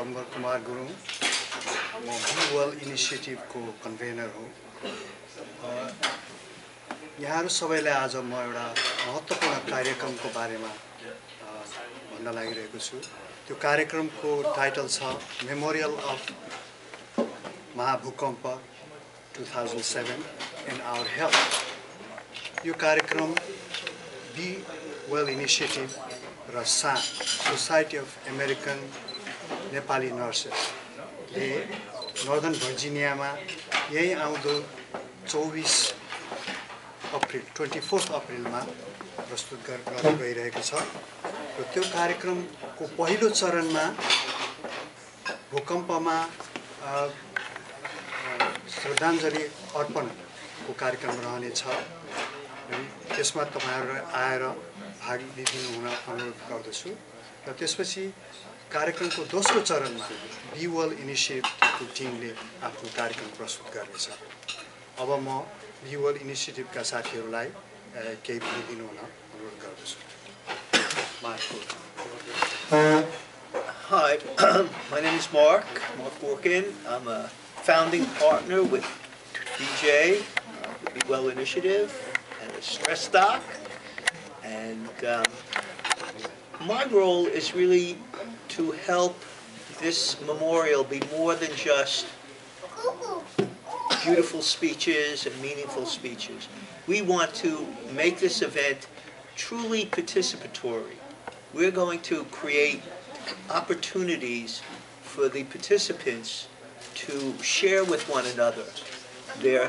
डम्बर कुमार गुरुङ म bevel इनिसिएटिभको convener हो। यहाँहरू सबैलाई आज म एउटा महत्त्वपूर्ण कार्यक्रमको बारेमा भन्न लागिरहेको छु। त्यो कार्यक्रमको टाइटल छ मेमोरियल अफ महाभूकम्प 2007 एन्ड आवर हेल्थ। यो कार्यक्रम बी वेल इनिसिएटिभ र सोसाइटी अफ अमेरिकन नेपाली नर्सेसले नर्दन भर्जिनियामा यही आउँदो 24 अप्रिलमा प्रस्तुत गर्न गइरहेको छ। र त्यो कार्यक्रमको पहिलो चरणमा भूकम्पमा श्रद्धाञ्जली अर्पणको कार्यक्रम रहनेछ। त्यसमा तपाईहरु आएर भाग लिदिनु हुन अनुरोध गर्दछु। र त्यसपछि कार्यक्रमको दोस्रो चरणमा बिवेल इनिसिएटिभको टिमले आफ्नो कार्यक्रम प्रस्तुत गर्नेछ। अब म बिवेल इनिसिएटिभका साथीहरूलाई केही भनिदिनु हुन अनुरोध गर्दछु। Hi, my name is Mark Workin. I'm a founding partner with DJ, the Be Well Initiative, and the Stress Doc. And my role is really to help this memorial be more than just beautiful speeches and meaningful speeches. We want to make this event truly participatory. We're going to create opportunities for the participants to share with one another their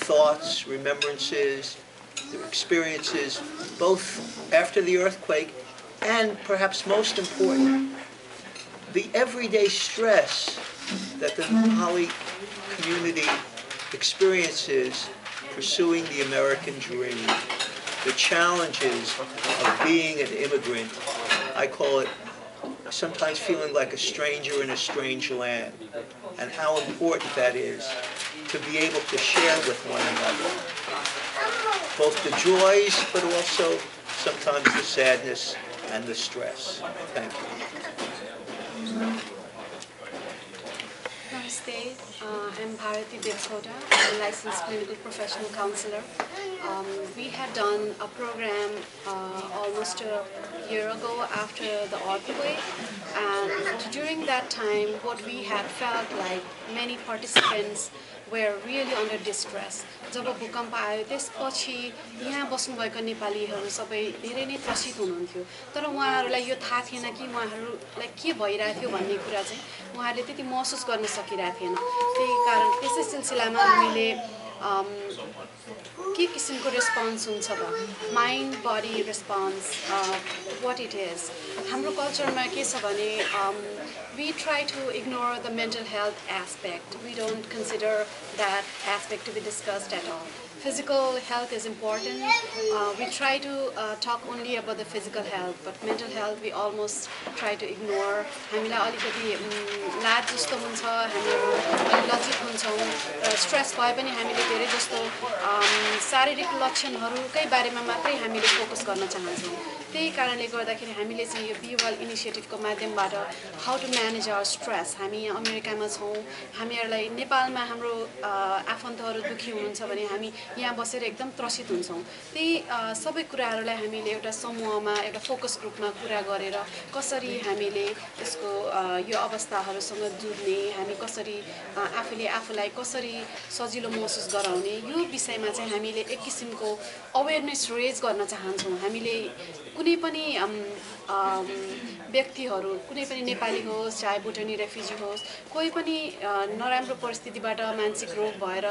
thoughts, remembrances, their experiences, both after the earthquake and, perhaps most important, the everyday stress that the Nepali community experiences pursuing the American dream, the challenges of being an immigrant. I call it sometimes feeling like a stranger in a strange land, and how important that is to be able to share with one another both the joys but also sometimes the sadness and the stress. Thank you. Namaste, I'm Bharati Devkota, a licensed clinical professional counselor. We had done a program almost a year ago after the earthquake, and during that time what we had felt like many participants were really under distress. जब भूकम्प आयो त्यसपछि यहाँ बस्नुभएका नेपालीहरू सबै धेरै नै त्रसित हुनुहुन्थ्यो, तर उहाँहरूलाई यो थाहा थिएन कि उहाँहरूलाई के भइरहेको थियो भन्ने कुरा चाहिँ उहाँहरूले त्यति महसुस गर्न सकिरहेको थिएन। त्यही कारण त्यसै सिलसिलामा हामीले के किसिमको रेस्पोन्स हुन्छ त mind body response what it is. हाम्रो कल्चरमा के छ भने we try to ignore the mental health aspect. We don't consider that aspect to be discussed at all. Physical health is important. We try to talk only about the physical health, but mental health we almost try to ignore. हामीलाई अलिकति लाज जस्तो हुन्छ, हामीहरू लज्जित हुन्छौँ, stress भए पनि हामीले धेरै जस्तो शारीरिक लक्षणहरूकै बारेमा मात्रै हामीले फोकस गर्न चाहन्छौँ। त्यही कारणले गर्दाखेरि हामीले चाहिँ यो बी वेल इनिसिएटिभको माध्यमबाट how to manage our stress, हामी यहाँ अमेरिकामा छौँ, हामीहरूलाई नेपालमा हाम्रो आफन्तहरू दुखी हुनुहुन्छ भने हामी यहाँ बसेर एकदम त्रसित हुन्छौँ। त्यही सबै कुराहरूलाई हामीले एउटा समूहमा एउटा फोकस ग्रुपमा कुरा गरेर कसरी हामीले यसको यो अवस्थाहरूसँग जुझ्ने, हामी कसरी आफूले आफूलाई कसरी सजिलो महसुस गराउने, यो विषयमा चाहिँ हामीले एक किसिमको अवेरनेस रेज गर्न चाहन्छौँ। हामीले कुनै पनि व्यक्तिहरू, कुनै पनि नेपाली होस् चाहे भुटानी रेफ्युजी होस्, कोही पनि नराम्रो परिस्थितिबाट मानसिक रोग भएर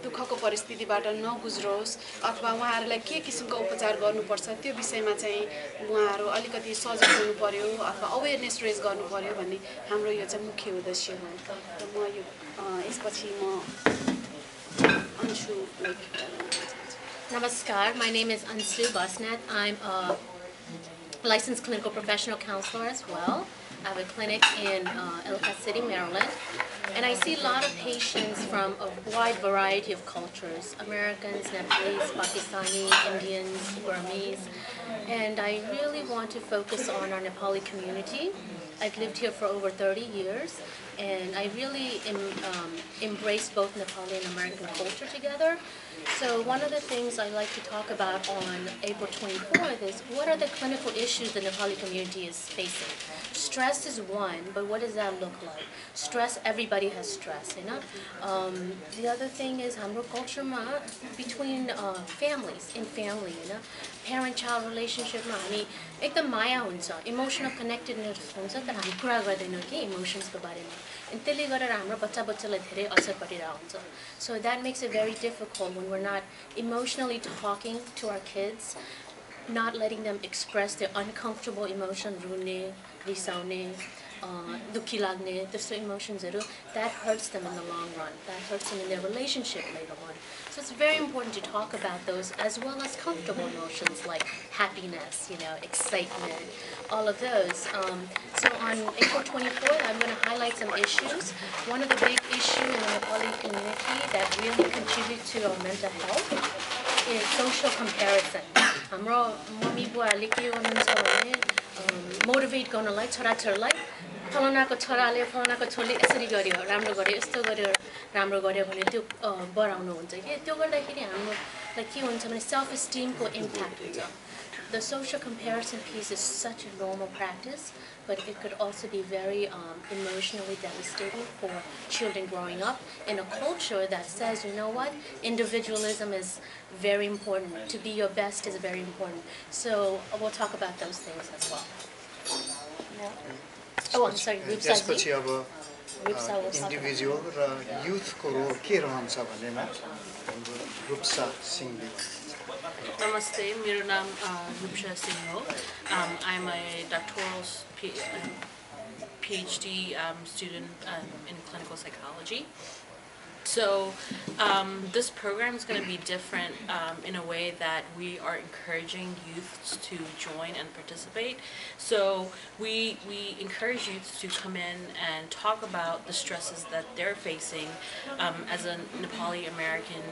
दुःखको परिस्थितिबाट नगुज्रोस् अथवा उहाँहरूलाई के किसिमको उपचार गर्नुपर्छ त्यो विषयमा चाहिँ उहाँहरू अलिकति सजग हुनु पर्यो अथवा अवेरनेस रेज गर्नु पर्यो भन्ने हाम्रो यो चाहिँ मुख्य उद्देश्य हो। र म यो यसपछि म अन्शु Namaskar, my name is Ansu Basnath. I'm a licensed clinical professional counselor as well. I have a clinic in Ellicott City, Maryland. And I see a lot of patients from a wide variety of cultures, Americans, Nepalese, Pakistani, Indians, Burmese. And I really want to focus on our Nepali community. I've lived here for over 30 years, and I really embrace both Nepali and American culture together. So one of the things I like to talk about on April 24th is what are the clinical issues the Nepali community is facing. Stress is one, but what does that look like? Stress, everybody has stress, you know? The other thing is हाम्रो culture between families, in family, you know? Parent-child relationship मा हामी एकदम माया हुन्छ, emotional connectedness हुन्छ, तर हामी कुरा गर्दैनौँ कि emotions को बारेमा. And त्यसले गरेर हाम्रो बच्चा-बच्चालाई धेरै असर परिरहेको हुन्छ. So that makes it very difficult when we're not emotionally talking to our kids, not letting them express their uncomfortable emotion, रुने, रिसाउने, दुखी लाग्ने, त्यस्तो emotionsहरू, that hurts them in the long run. That hurts them in their relationship later on. So it's very important to talk about those as well as comfortable emotions like happiness, you know, excitement, all of those. So on April 24th, I'm going to highlight some issues. One of the big issues in the Nepali community that really contributes to our mental health is social comparison. हाम्रो mummy बुवाले के गर्नुहुन्छ भने motivate गर्नलाई छोराछोरीलाई फलानाको छोराले फलानाको छोरीले यसरी गर्यो राम्रो गर्यो यस्तो गर्यो राम्रो गर्यो भने त्यो बढाउनु हुन्छ के त्यो गर्दाखेरि हामीलाई के हुन्छ भने सेल्फ एस्टिमको इम्प्याक्ट हुन्छ. The social comparison piece is such a normal practice, but it could also be very emotionally devastating for children growing up in a culture that says, you know what, individualism is very important. To be your best is very important. So we'll talk about those things as well. No? Oh, I'm sorry, त्यसपछि अब Rupsa will talk about individual र युथको role के रहन्छ भन्नेमा रूपसा सिंहले Namaste, मेरो नाम रूपसा सिंह हो. I'm a doctoral PhD student in clinical psychology. So this program is going to be different in a way that we are encouraging youths to join and participate. So we encourage youths to come in and talk about the stresses that they're facing as a Nepali American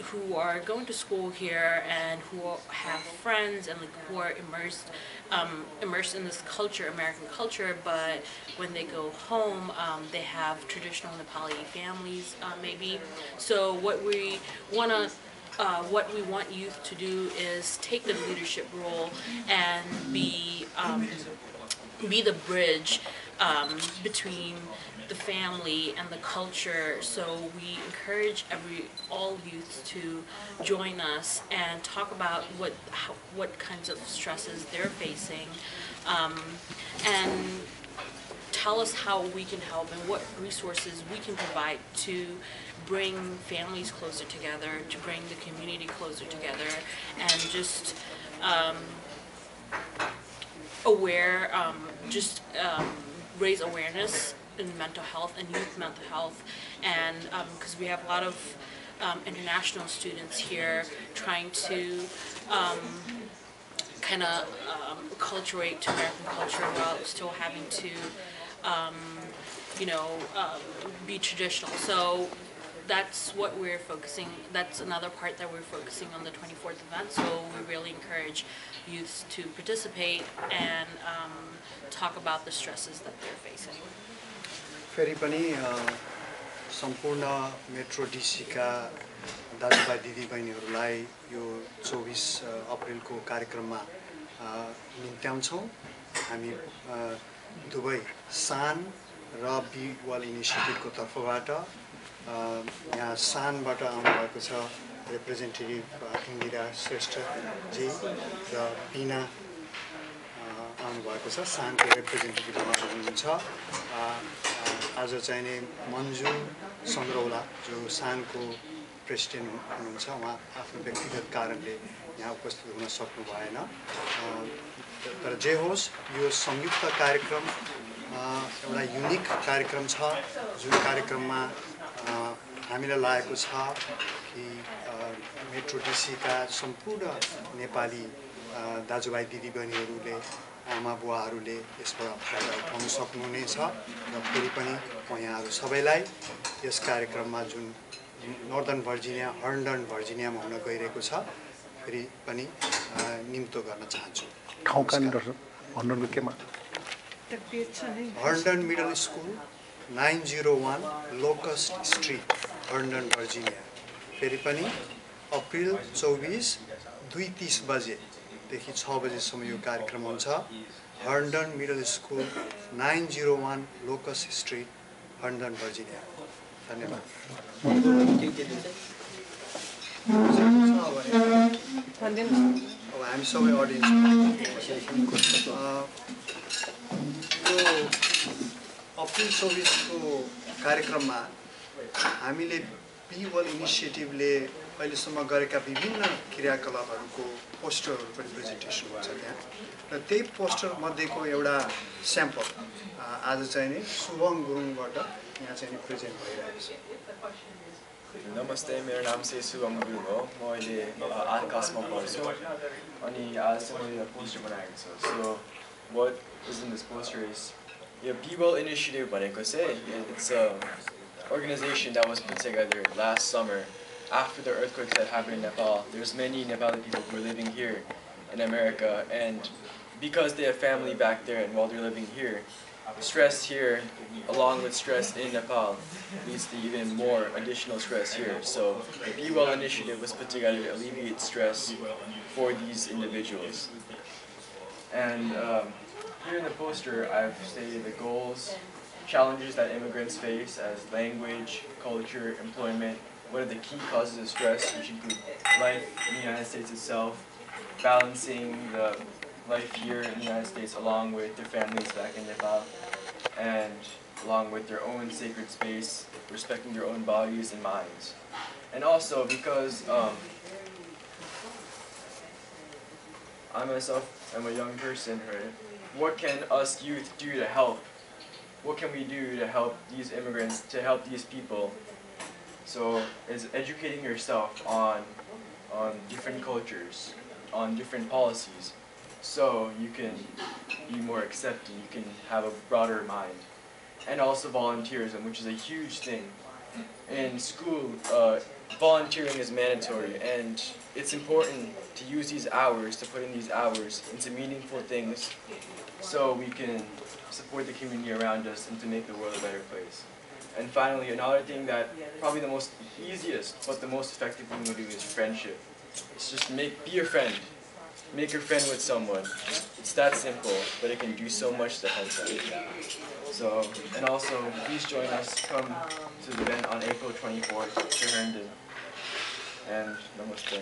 who are going to school here and who have friends and who are immersed in this culture, American culture, but when they go home, they have traditional Nepali families, maybe. So what we want youth to do is take the leadership role and be the bridge between the family and the culture. So we encourage all youth to join us and talk about what kinds of stresses they're facing, and tell us how we can help and what resources we can provide to bring families closer together, to bring the community closer together, and just raise awareness in mental health and youth mental health, and because we have a lot of international students here trying to kind of acculturate to American culture while still having to be traditional. So that's what we're focusing. That's another part that we're focusing on the 24th event. So we really encourage youths to participate and talk about the stresses that they're facing. फेरि पनि सम्पूर्ण metro डिसीका दाजुभाइ दिदीबहिनीहरूलाई यो 24 अप्रिलको कार्यक्रममा निम्त्याउँछौँ. हामी दुवै सान र B वाल इनिसिएटिभको तर्फबाट यहाँ सानबाट आउनुभएको छ रिप्रेजेन्टेटिभ इन्दिरा श्रेष्ठजी र बिना आउनुभएको छ. सानको रिप्रेजेन्टेटिभ हुनुहुन्छ आज चाहिँ नि मन्जु सङ्ग्रौला जो सानको प्रेसिडेन्ट हुनुहुन्छ. उहाँ आफ्नो व्यक्तिगत कारणले यहाँ उपस्थित हुन सक्नु भएन. तर जे होस् यो संयुक्त कार्यक्रम एउटा युनिक कार्यक्रम छ जुन कार्यक्रममा हामीलाई लागेको छ कि मेट्रो डिसीका सम्पूर्ण नेपाली दाजुभाइ दिदीबहिनीहरूले आमा बुवाहरूले यसबाट फाइदा उठाउन सक्नुहुनेछ र फेरि पनि म यहाँहरू सबैलाई यस कार्यक्रममा जुन नर्दर्न भर्जिनिया हर्न्डन भर्जिनियामा हुन गइरहेको छ फेरि पनि निम्तो गर्न चाहन्छु। ठाउँ कहाँनिर छ हर्न्डनको केमा? Herndon middle school 901 locust street Herndon Virginia. फेरि पनि अप्रिल 24 2:30 बजेदेखि 6 बजेसम्म यो कार्यक्रम हुन्छ। Herndon middle school 901 locust street Herndon Virginia. धन्यवाद। अब हामी सबै अडियन्स यो अप्रिल 24 को कार्यक्रममा हामीले बी वर्ल्ड इनिसिएटिभले अहिलेसम्म गरेका विभिन्न क्रियाकलापहरूको पोस्टरहरू पनि प्रेजेन्टेसन हुन्छ त्यहाँ र त्यही पोस्टर मध्येको एउटा स्याम्पल आज चाहिँ नि शुभम गुरुङबाट यहाँ चाहिँ नि प्रेजेन्ट भइरहेको छ। नमस्ते, मेरो नाम चाहिँ शुभम गुरुङ हो। म अहिले 8 क्लासमा पढ्छु अनि आज चाहिँ मैले पोस्टर बनाएको छु। सो what is in this poster is yo Be Well Initiative भनेको चाहिँ it's a organization that was put together last summer after the earthquakes that happened in Nepal. There's many Nepali people who are living here in America, and because they have family back there and while they're living here, stress here along with stress in Nepal leads to even more additional stress here. So the Be Well Initiative was put together to alleviate stress for these individuals. And here in the poster, I've stated the goals, challenges that immigrants face as language, culture, employment, what are the key causes of stress, which include life in the United States itself, balancing the life here in the United States along with their families back in Nepal, and along with their own sacred space, respecting their own bodies and minds. And also because I myself am a young person, right? What can us youth do to help? What can we do to help these immigrants, to help these people? So is educating yourself on different cultures, on different policies, so you can be more accepting, you can have a broader mind. And also volunteerism, which is a huge thing. In school, volunteering is mandatory, and it's important to use these hours, to put in these hours into meaningful things so we can support the community around us and to make the world a better place. And finally, another thing that probably the most easiest but the most effective thing we do is friendship. It's just be a friend. Make a friend with someone. It's that simple, but it can do so much to help them. So, and also, please join us. Come to the event on April 24th to Herndon. And namaste.